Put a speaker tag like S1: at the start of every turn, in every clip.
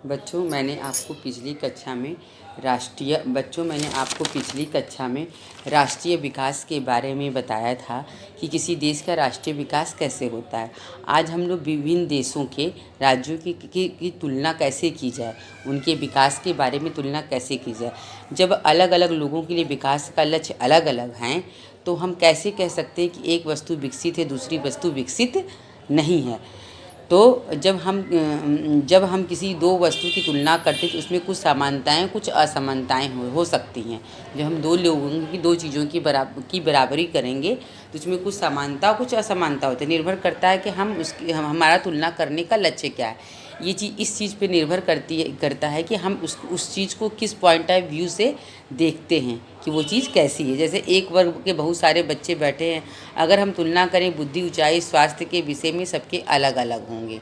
S1: बच्चों मैंने आपको पिछली कक्षा में राष्ट्रीय विकास के बारे में बताया था कि किसी देश का राष्ट्रीय विकास कैसे होता है। आज हम लोग विभिन्न देशों के राज्यों की तुलना कैसे की जाए, उनके विकास के बारे में तुलना कैसे की जाए। जब अलग अलग लोगों के लिए विकास का लक्ष्य अलग अलग हैं तो हम कैसे कह सकते हैं कि एक वस्तु विकसित है, दूसरी वस्तु विकसित नहीं है। तो जब हम किसी दो वस्तु की तुलना करते हैं तो उसमें कुछ समानताएं कुछ असमानताएं हो सकती हैं। जब हम दो लोगों की दो चीज़ों की बराबरी करेंगे तो उसमें कुछ समानता कुछ असमानता होती है। निर्भर करता है कि हमारा तुलना करने का लक्ष्य क्या है। ये चीज़ इस चीज़ पे निर्भर करता है कि हम उस चीज़ को किस पॉइंट ऑफ व्यू से देखते हैं कि वो चीज़ कैसी है। जैसे एक वर्ग के बहुत सारे बच्चे बैठे हैं, अगर हम तुलना करें बुद्धि, ऊंचाई, स्वास्थ्य के विषय में सबके अलग अलग होंगे।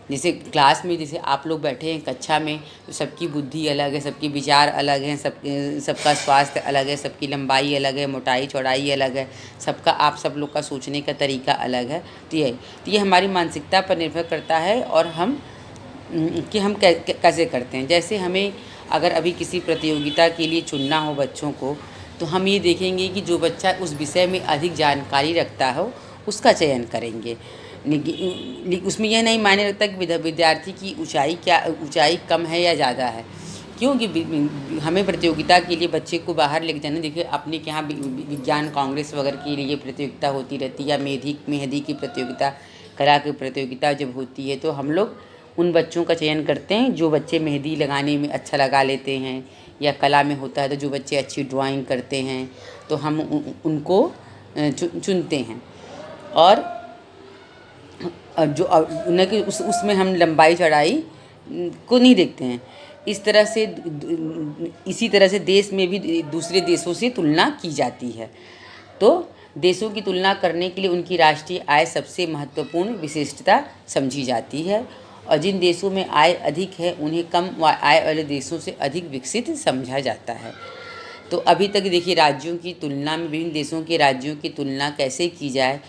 S1: जैसे क्लास में जैसे आप लोग बैठे हैं कक्षा में तो सबकी बुद्धि अलग है, सबके विचार अलग हैं, सबका स्वास्थ्य अलग है, सबकी लंबाई अलग है, मोटाई चौड़ाई अलग है, आप सब लोग का सोचने का तरीका अलग है। तो ये हमारी मानसिकता पर निर्भर करता है और कि हम कैसे करते हैं। जैसे हमें अगर अभी किसी प्रतियोगिता के लिए चुनना हो बच्चों को, तो हम ये देखेंगे कि जो बच्चा उस विषय में अधिक जानकारी रखता हो उसका चयन करेंगे। लेकिन उसमें यह नहीं मायने रखता कि विद्यार्थी की ऊंचाई कम है या ज़्यादा है। क्योंकि हमें प्रतियोगिता के लिए बच्चे को बाहर लेके जाना, देखिए अपने के यहाँ विज्ञान कांग्रेस वगैरह के लिए प्रतियोगिता होती रहती है, या मेहंदी की प्रतियोगिता, कला की प्रतियोगिता जब होती है तो हम लोग उन बच्चों का चयन करते हैं जो बच्चे मेहंदी लगाने में अच्छा लगा लेते हैं, या कला में होता है तो जो बच्चे अच्छी ड्राइंग करते हैं तो हम उनको चुनते हैं। और जो न कि उसमें हम लंबाई चौड़ाई को नहीं देखते हैं। इसी तरह से देश में भी दूसरे देशों से तुलना की जाती है। तो देशों की तुलना करने के लिए उनकी राष्ट्रीय आय सबसे महत्वपूर्ण विशिष्टता समझी जाती है, और जिन देशों में आय अधिक है उन्हें कम आय वाले देशों से अधिक विकसित समझा जाता है। तो अभी तक देखिए राज्यों की तुलना में, विभिन्न देशों के राज्यों की तुलना कैसे की जाए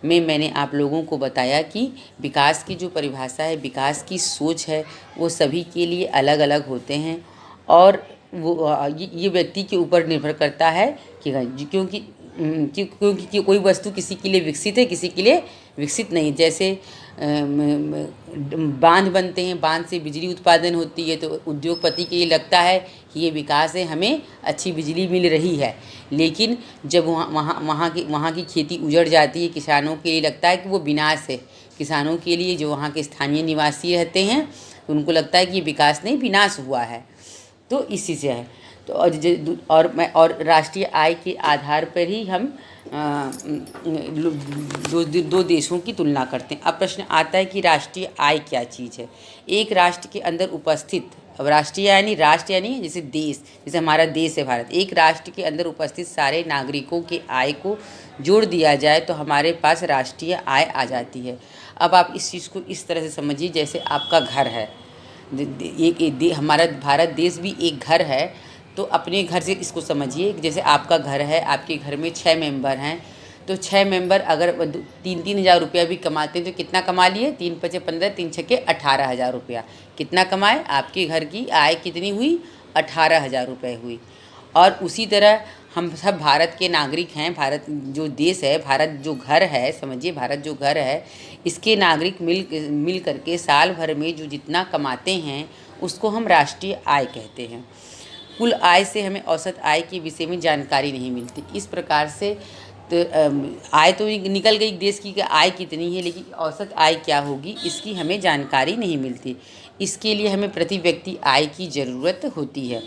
S1: मैंने आप लोगों को बताया कि विकास की जो परिभाषा है, विकास की सोच है, वो सभी के लिए अलग अलग होते हैं। और ये व्यक्ति के ऊपर निर्भर करता है क्योंकि कोई वस्तु किसी के लिए विकसित है, किसी के लिए विकसित नहीं। जैसे बांध बनते हैं, बांध से बिजली उत्पादन होती है तो उद्योगपति के लिए लगता है कि ये विकास है, हमें अच्छी बिजली मिल रही है। लेकिन जब वहाँ की खेती उजड़ जाती है, किसानों के लिए लगता है कि वो विनाश है। किसानों के लिए, जो वहाँ के स्थानीय निवासी रहते हैं, उनको लगता है कि ये विकास नहीं, विनाश हुआ है। तो इसी से है। तो और राष्ट्रीय आय के आधार पर ही हम दो देशों की तुलना करते हैं। अब प्रश्न आता है कि राष्ट्रीय आय क्या चीज़ है। एक राष्ट्र के अंदर उपस्थित, अब राष्ट्रीय यानी राष्ट्र यानी जैसे देश, जैसे हमारा देश है भारत, एक राष्ट्र के अंदर उपस्थित सारे नागरिकों के आय को जोड़ दिया जाए तो हमारे पास राष्ट्रीय आय आ जाती है। अब आप इस चीज़ को इस तरह से समझिए, जैसे आपका घर है, हमारा भारत देश भी एक घर है। तो अपने घर से इसको समझिए, जैसे आपका घर है, आपके घर में 6 मेंबर हैं, तो 6 मेंबर अगर 3-3 हज़ार रुपया भी कमाते हैं तो कितना कमा लिए? 3 पचे 15, 3 छक्के 18,000 रुपया। कितना कमाए? आपके घर की आय कितनी हुई? 18,000 रुपये हुई। और उसी तरह हम सब भारत के नागरिक हैं। भारत जो देश है, भारत जो घर है, समझिए भारत जो घर है, इसके नागरिक मिल करके साल भर में जो जितना कमाते हैं उसको हम राष्ट्रीय आय कहते हैं। कुल आय से हमें औसत आय के विषय में जानकारी नहीं मिलती। इस प्रकार से तो आय तो निकल गई देश की आय कितनी है, लेकिन औसत आय क्या होगी इसकी हमें जानकारी नहीं मिलती। इसके लिए हमें प्रति व्यक्ति आय की ज़रूरत होती है।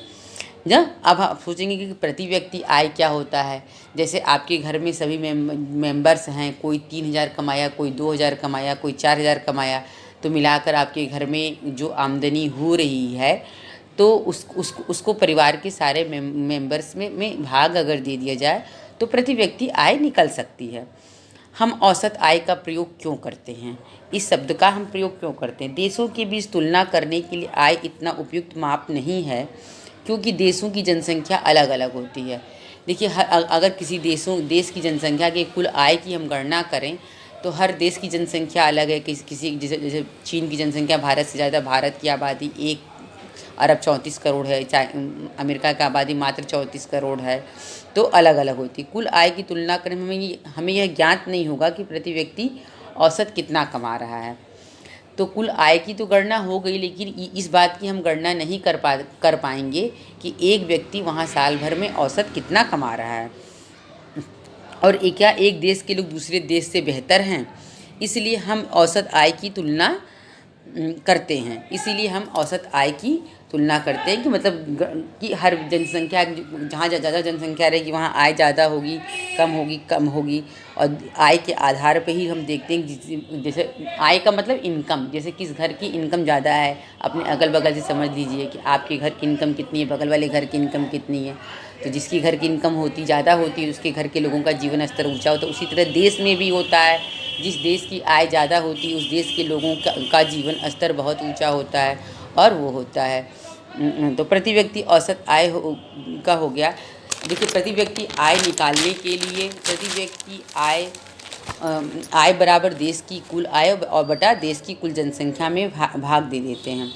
S1: अब आप सोचेंगे कि प्रति व्यक्ति आय क्या होता है। जैसे आपके घर में सभी मेंबर्स हैं, कोई 3,000 कमाया, कोई 2,000 कमाया, कोई 4,000 कमाया, तो मिलाकर आपके घर में जो आमदनी हो रही है तो उसको परिवार के सारे मेंबर्स में भाग अगर दे दिया जाए तो प्रति व्यक्ति आय निकल सकती है। हम औसत आय का प्रयोग क्यों करते हैं, इस शब्द का हम प्रयोग क्यों करते हैं? देशों के बीच तुलना करने के लिए आय इतना उपयुक्त माप नहीं है, क्योंकि देशों की जनसंख्या अलग अलग होती है। देखिए, अगर किसी देश की जनसंख्या के कुल आय की हम गणना करें तो हर देश की जनसंख्या अलग है। किसी जैसे चीन की जनसंख्या भारत से ज़्यादा, भारत की आबादी अरब 34 करोड़ है, अमेरिका की आबादी मात्र 34 करोड़ है, तो अलग अलग होती। कुल आय की तुलना करें हमें यह ज्ञात नहीं होगा कि प्रति व्यक्ति औसत कितना कमा रहा है। तो कुल आय की तो गणना हो गई, लेकिन इस बात की हम गणना नहीं कर पाएंगे कि एक व्यक्ति वहाँ साल भर में औसत कितना कमा रहा है। और क्या एक देश के लोग दूसरे देश से बेहतर हैं? इसलिए हम औसत आय की तुलना करते हैं। इसीलिए हम औसत आय की तुलना करते हैं कि मतलब कि हर जनसंख्या, जहाँ ज़्यादा जनसंख्या रहेगी वहाँ आय ज़्यादा होगी, कम होगी। और आय के आधार पे ही हम देखते हैं कि जैसे आय का मतलब इनकम, जैसे किस घर की इनकम ज़्यादा है, अपने अगल बगल से समझ लीजिए कि आपके घर की इनकम कितनी है, बगल वाले घर की इनकम कितनी है। तो जिसकी घर की इनकम ज़्यादा होती है उसके घर के लोगों का जीवन स्तर ऊँचा होता है। उसी तरह देश में भी होता है, जिस देश की आय ज़्यादा होती है उस देश के लोगों का जीवन स्तर बहुत ऊंचा होता है और वो होता है। तो प्रति व्यक्ति औसत आय का हो गया। देखिए, प्रति व्यक्ति आय निकालने के लिए प्रति व्यक्ति आय बराबर देश की कुल आय और बटा देश की कुल जनसंख्या में भाग दे देते हैं।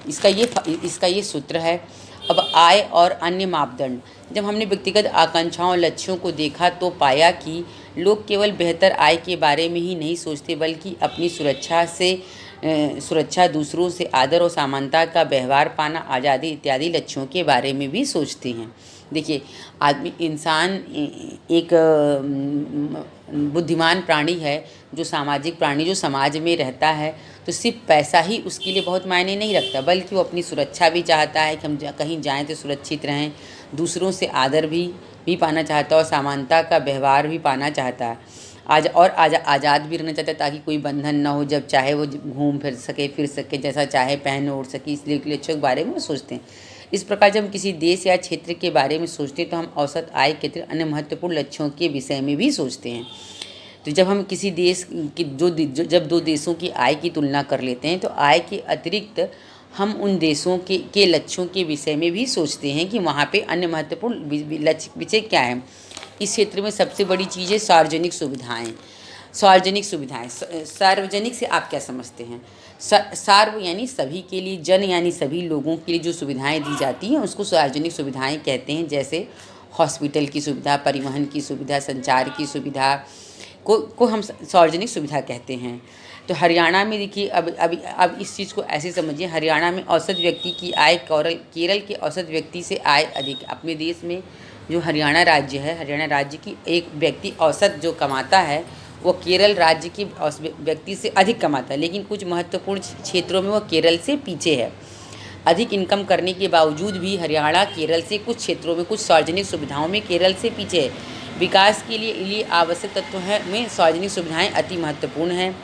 S1: इसका ये सूत्र है। अब आय और अन्य मापदंड। जब हमने व्यक्तिगत आकांक्षाओं और लक्ष्यों को देखा तो पाया कि लोग केवल बेहतर आय के बारे में ही नहीं सोचते, बल्कि अपनी सुरक्षा, दूसरों से आदर और समानता का व्यवहार पाना, आज़ादी इत्यादि लक्ष्यों के बारे में भी सोचते हैं। देखिए, इंसान एक बुद्धिमान प्राणी है, जो सामाजिक प्राणी, जो समाज में रहता है। तो सिर्फ पैसा ही उसके लिए बहुत मायने नहीं रखता, बल्कि वो अपनी सुरक्षा भी चाहता है कि हम कहीं जाएं तो सुरक्षित रहें, दूसरों से आदर भी पाना चाहता है और समानता का व्यवहार भी पाना चाहता है। आज़ाद भी रहना चाहता है, ताकि कोई बंधन ना हो, जब चाहे वो घूम फिर सके, जैसा चाहे पहन ओढ़ सके। इसलिए लक्ष्यों के बारे में सोचते हैं। इस प्रकार जब हम किसी देश या क्षेत्र के बारे में सोचते हैं तो हम औसत आय के अन्य महत्वपूर्ण लक्ष्यों के विषय में भी सोचते हैं। तो जब हम किसी देश की जब दो देशों की आय की तुलना कर लेते हैं तो आय के अतिरिक्त हम उन देशों के लक्ष्यों के विषय में भी सोचते हैं कि वहाँ पे अन्य महत्वपूर्ण विषय क्या है। इस क्षेत्र में सबसे बड़ी चीज़ है सार्वजनिक सुविधाएं। सार्वजनिक से आप क्या समझते हैं? सार्व यानी सभी के लिए, जन यानी सभी लोगों के लिए जो सुविधाएं दी जाती हैं उसको सार्वजनिक सुविधाएं कहते हैं। जैसे हॉस्पिटल की सुविधा, परिवहन की सुविधा, संचार की सुविधा को हम सार्वजनिक सुविधा कहते हैं। तो हरियाणा में देखिए, अब इस चीज़ को ऐसे समझिए, हरियाणा में औसत व्यक्ति की आय केरल के औसत व्यक्ति से आय अधिक। अपने देश में जो हरियाणा राज्य है, हरियाणा राज्य की एक व्यक्ति औसत जो कमाता है वो केरल राज्य के व्यक्ति से अधिक कमाता है, लेकिन कुछ महत्वपूर्ण क्षेत्रों में वो केरल से पीछे है। अधिक इनकम करने के बावजूद भी हरियाणा केरल से कुछ क्षेत्रों में, कुछ सार्वजनिक सुविधाओं में केरल से पीछे है। विकास के लिए आवश्यक तत्वों में सार्वजनिक सुविधाएं अति महत्वपूर्ण हैं।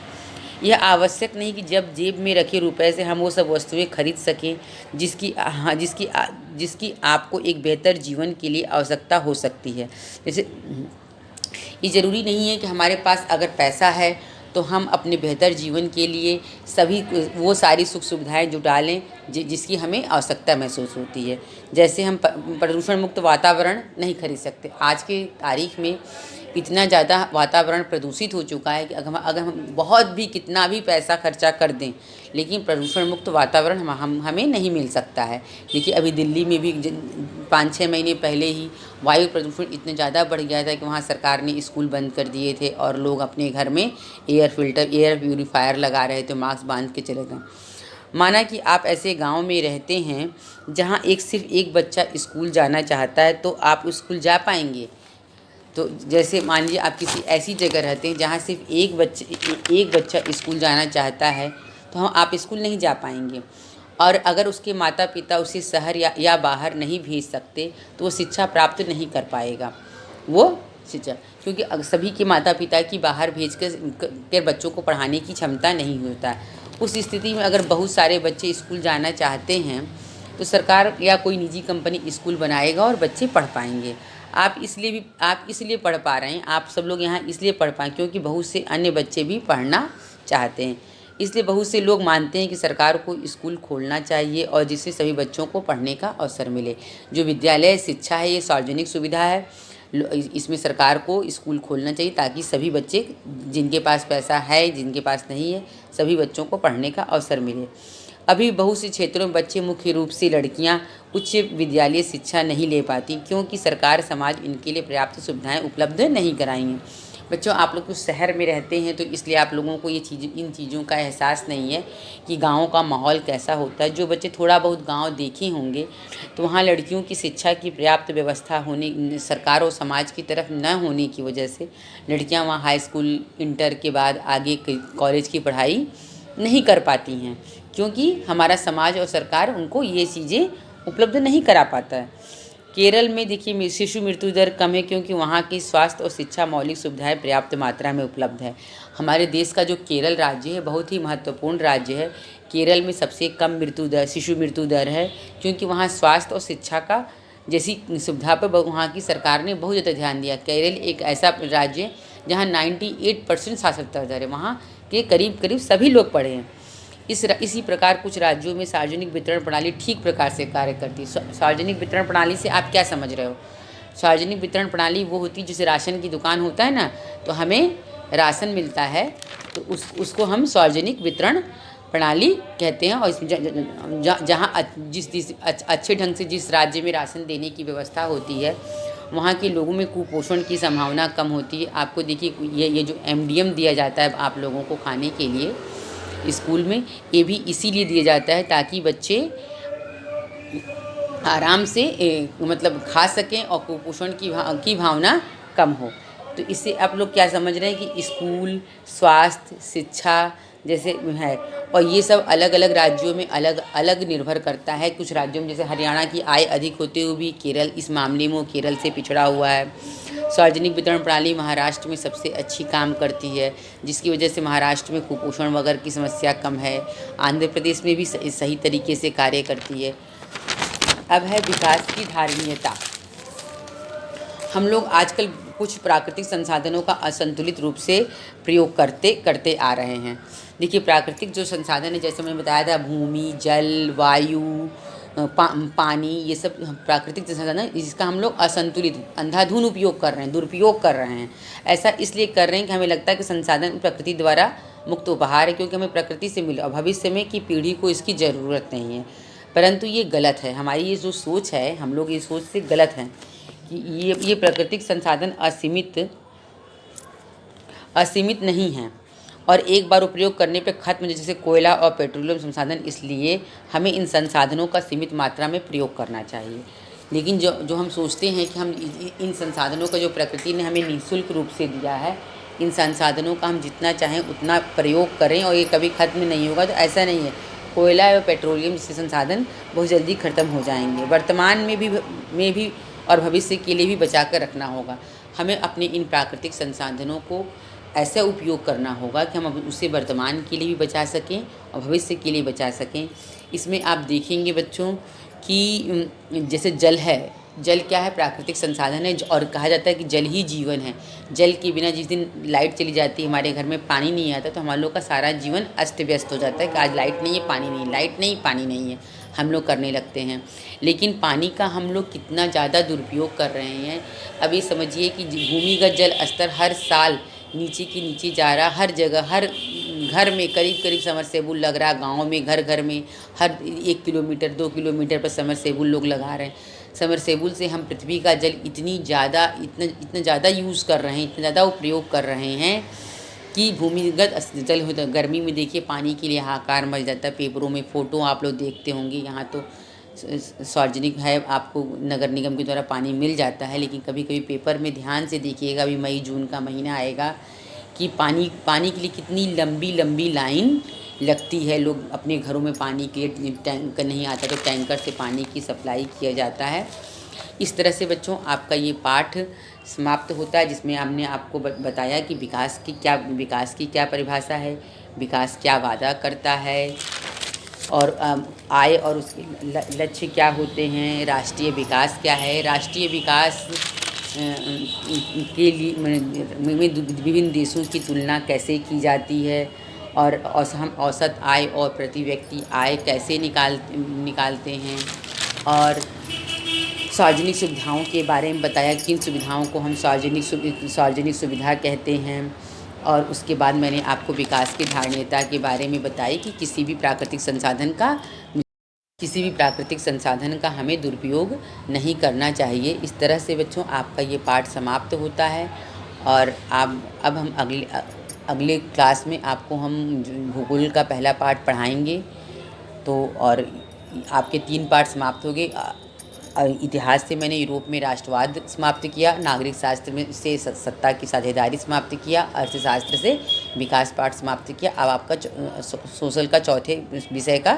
S1: यह आवश्यक नहीं कि जब जेब में रखे रुपए से हम वो सब वस्तुएं खरीद सकें जिसकी आपको एक बेहतर जीवन के लिए आवश्यकता हो सकती है। जैसे ये ज़रूरी नहीं है कि हमारे पास अगर पैसा है तो हम अपने बेहतर जीवन के लिए सभी वो सारी सुख सुविधाएं जुटा लें जिसकी हमें आवश्यकता महसूस होती है। जैसे हम प्रदूषण मुक्त वातावरण नहीं खरीद सकते। आज की तारीख में इतना ज़्यादा वातावरण प्रदूषित हो चुका है कि अगर हम बहुत भी कितना भी पैसा खर्चा कर दें, लेकिन प्रदूषण मुक्त वातावरण हमें नहीं मिल सकता है। देखिए, अभी दिल्ली में भी 5-6 महीने पहले ही वायु प्रदूषण इतना ज़्यादा बढ़ गया था कि वहाँ सरकार ने स्कूल बंद कर दिए थे और लोग अपने घर में एयर प्यूरीफायर लगा रहे थे, मास्क बांध के चले गए। माना कि आप ऐसे गांव में रहते हैं जहां सिर्फ एक बच्चा स्कूल जाना चाहता है, तो आप स्कूल जा पाएंगे? तो जैसे मान लीजिए आप किसी ऐसी जगह रहते हैं जहाँ सिर्फ एक बच्चा स्कूल जाना चाहता है, तो आप स्कूल नहीं जा पाएंगे। और अगर उसके माता पिता उसे शहर या बाहर नहीं भेज सकते तो वो शिक्षा प्राप्त नहीं कर पाएगा। क्योंकि सभी के माता पिता की बाहर भेज कर बच्चों को पढ़ाने की क्षमता नहीं होता है। उस स्थिति में अगर बहुत सारे बच्चे स्कूल जाना चाहते हैं तो सरकार या कोई निजी कंपनी स्कूल बनाएगा और बच्चे पढ़ पाएंगे। आप इसलिए पढ़ पा रहे हैं, आप सब लोग यहाँ इसलिए पढ़ पाएँ क्योंकि बहुत से अन्य बच्चे भी पढ़ना चाहते हैं। इसलिए बहुत से लोग मानते हैं कि सरकार को स्कूल खोलना चाहिए और जिससे सभी बच्चों को पढ़ने का अवसर मिले। जो विद्यालय शिक्षा है ये सार्वजनिक सुविधा है, इसमें सरकार को स्कूल खोलना चाहिए ताकि सभी बच्चे, जिनके पास पैसा है जिनके पास नहीं है, सभी बच्चों को पढ़ने का अवसर मिले। अभी बहुत से क्षेत्रों में बच्चे, मुख्य रूप से लड़कियां, उच्च विद्यालय शिक्षा नहीं ले पाती क्योंकि सरकार समाज इनके लिए पर्याप्त सुविधाएं उपलब्ध नहीं कराई हैं। बच्चों, आप लोग कुछ शहर में रहते हैं तो इसलिए आप लोगों को इन चीज़ों का एहसास नहीं है कि गाँव का माहौल कैसा होता है। जो बच्चे थोड़ा बहुत गाँव देखे होंगे तो वहाँ लड़कियों की शिक्षा की पर्याप्त व्यवस्था होने, सरकार और समाज की तरफ न होने की वजह से लड़कियाँ वहाँ हाई स्कूल, इंटर के बाद आगे कॉलेज की पढ़ाई नहीं कर पाती हैं क्योंकि हमारा समाज और सरकार उनको ये चीज़ें उपलब्ध नहीं करा पाता है। केरल में देखिए शिशु मृत्यु दर कम है क्योंकि वहाँ की स्वास्थ्य और शिक्षा मौलिक सुविधाएं पर्याप्त मात्रा में उपलब्ध है। हमारे देश का जो केरल राज्य है बहुत ही महत्वपूर्ण राज्य है। केरल में सबसे कम शिशु मृत्यु दर है क्योंकि वहाँ स्वास्थ्य और शिक्षा का जैसी सुविधा पर वहाँ की सरकार ने बहुत ज़्यादा ध्यान दिया। केरल एक ऐसा राज्य है जहाँ 98% साक्षरता दर है, वहाँ के करीब करीब सभी लोग पढ़े हैं। इसी प्रकार कुछ राज्यों में सार्वजनिक वितरण प्रणाली ठीक प्रकार से कार्य करती है। सार्वजनिक वितरण प्रणाली से आप क्या समझ रहे हो? सार्वजनिक वितरण प्रणाली वो होती है जैसे राशन की दुकान होता है ना, तो हमें राशन मिलता है तो उसको हम सार्वजनिक वितरण प्रणाली कहते हैं। और जहाँ जिस अच्छे ढंग से जिस राज्य में राशन देने की व्यवस्था होती है वहाँ के लोगों में कुपोषण की संभावना कम होती है। आपको देखिए ये जो MDM दिया जाता है आप लोगों को खाने के लिए स्कूल में, ये भी इसीलिए दिया जाता है ताकि बच्चे आराम से मतलब खा सकें और कुपोषण की भावना कम हो। तो इससे आप लोग क्या समझ रहे हैं कि स्कूल, स्वास्थ्य, शिक्षा जैसे है, और ये सब अलग अलग राज्यों में अलग अलग निर्भर करता है। कुछ राज्यों में जैसे हरियाणा की आय अधिक होते हुए भी केरल इस मामले में केरल से पिछड़ा हुआ है। सार्वजनिक वितरण प्रणाली महाराष्ट्र में सबसे अच्छी काम करती है जिसकी वजह से महाराष्ट्र में कुपोषण वगैरह की समस्या कम है। आंध्र प्रदेश में भी सही तरीके से कार्य करती है। अब है विकास की धारणीयता। हम लोग आजकल कुछ प्राकृतिक संसाधनों का असंतुलित रूप से प्रयोग करते आ रहे हैं। देखिए प्राकृतिक जो संसाधन है जैसे मैंने बताया था, भूमि, जल, वायु, पानी, ये सब प्राकृतिक संसाधन है जिसका हम लोग असंतुलित अंधाधुंध उपयोग कर रहे हैं, दुरुपयोग कर रहे हैं। ऐसा इसलिए कर रहे हैं कि हमें लगता है कि संसाधन प्रकृति द्वारा मुक्त उपहार है क्योंकि हमें प्रकृति से मिले और भविष्य में की पीढ़ी को इसकी ज़रूरत नहीं है। परंतु ये गलत है। हमारी ये जो सोच है, हम लोग ये सोच से गलत हैं कि ये प्राकृतिक संसाधन असीमित नहीं हैं और एक बार उपयोग करने पे खत्म, जैसे कोयला और पेट्रोलियम संसाधन। इसलिए हमें इन संसाधनों का सीमित मात्रा में प्रयोग करना चाहिए। लेकिन जो हम सोचते हैं कि हम इन संसाधनों का जो प्रकृति ने हमें निःशुल्क रूप से दिया है, इन संसाधनों का हम जितना चाहें उतना प्रयोग करें और ये कभी ख़त्म नहीं होगा, तो ऐसा नहीं है। कोयला और पेट्रोलियम जैसे संसाधन बहुत जल्दी ख़त्म हो जाएंगे। वर्तमान में भी और भविष्य के लिए भी बचा कर रखना होगा। हमें अपने इन प्राकृतिक संसाधनों को ऐसा उपयोग करना होगा कि हम उसे वर्तमान के लिए भी बचा सकें और भविष्य के लिए बचा सकें। इसमें आप देखेंगे बच्चों कि जैसे जल है, जल क्या है? प्राकृतिक संसाधन है और कहा जाता है कि जल ही जीवन है। जल के बिना जिस दिन लाइट चली जाती है, हमारे घर में पानी नहीं आता, तो हमारे लोग का सारा जीवन अस्त व्यस्त हो जाता है कि आज लाइट नहीं है, पानी नहीं, लाइट नहीं, पानी नहीं है, हम लोग करने लगते हैं। लेकिन पानी का हम लोग कितना ज़्यादा दुरुपयोग कर रहे हैं। अभी समझिए कि भूमिगत जल स्तर हर साल नीचे की नीचे जा रहा। हर जगह, हर घर में करीब समरसेबुल लग रहा। गाँव में घर में हर 1 किलोमीटर 2 किलोमीटर पर समरसेबुल लोग लगा रहे हैं। समरसेबुल से हम पृथ्वी का जल इतना ज़्यादा यूज़ कर रहे हैं, इतना ज़्यादा उपयोग कर रहे हैं कि भूमिगत जल होता है। गर्मी में देखिए पानी के लिए हाहाकार मच जाता है। पेपरों में फ़ोटो आप लोग देखते होंगे। यहाँ तो सार्वजनिक है, आपको नगर निगम के द्वारा पानी मिल जाता है, लेकिन कभी कभी पेपर में ध्यान से देखिएगा, अभी मई जून का महीना आएगा कि पानी के लिए कितनी लंबी लाइन लगती है। लोग अपने घरों में पानी के लिए टैंकर नहीं आता तो टैंकर से पानी की सप्लाई किया जाता है। इस तरह से बच्चों आपका ये पाठ समाप्त होता है जिसमें हमने आपको बताया कि विकास की क्या परिभाषा है, विकास क्या वादा करता है और आय और उसके लक्ष्य क्या होते हैं, राष्ट्रीय विकास क्या है, राष्ट्रीय विकास के लिए विभिन्न देशों की तुलना कैसे की जाती है और हम औसत आय और प्रति व्यक्ति आय कैसे निकालते हैं, और सार्वजनिक सुविधाओं के बारे में बताया किन सुविधाओं को हम सार्वजनिक सुविधा कहते हैं, और उसके बाद मैंने आपको विकास की धारणीयता के बारे में बताई कि किसी भी प्राकृतिक संसाधन का हमें दुरुपयोग नहीं करना चाहिए। इस तरह से बच्चों आपका ये पाठ समाप्त होता है। और आप अब हम अगले क्लास में आपको हम भूगोल का पहला पाठ पढ़ाएंगे। तो और आपके 3 पाठ समाप्त हो गए। इतिहास से मैंने यूरोप में राष्ट्रवाद समाप्त किया, नागरिक शास्त्र में से सत्ता की साझेदारी समाप्त किया, अर्थशास्त्र से विकास पाठ समाप्त किया। अब आपका सोशल का चौथे विषय का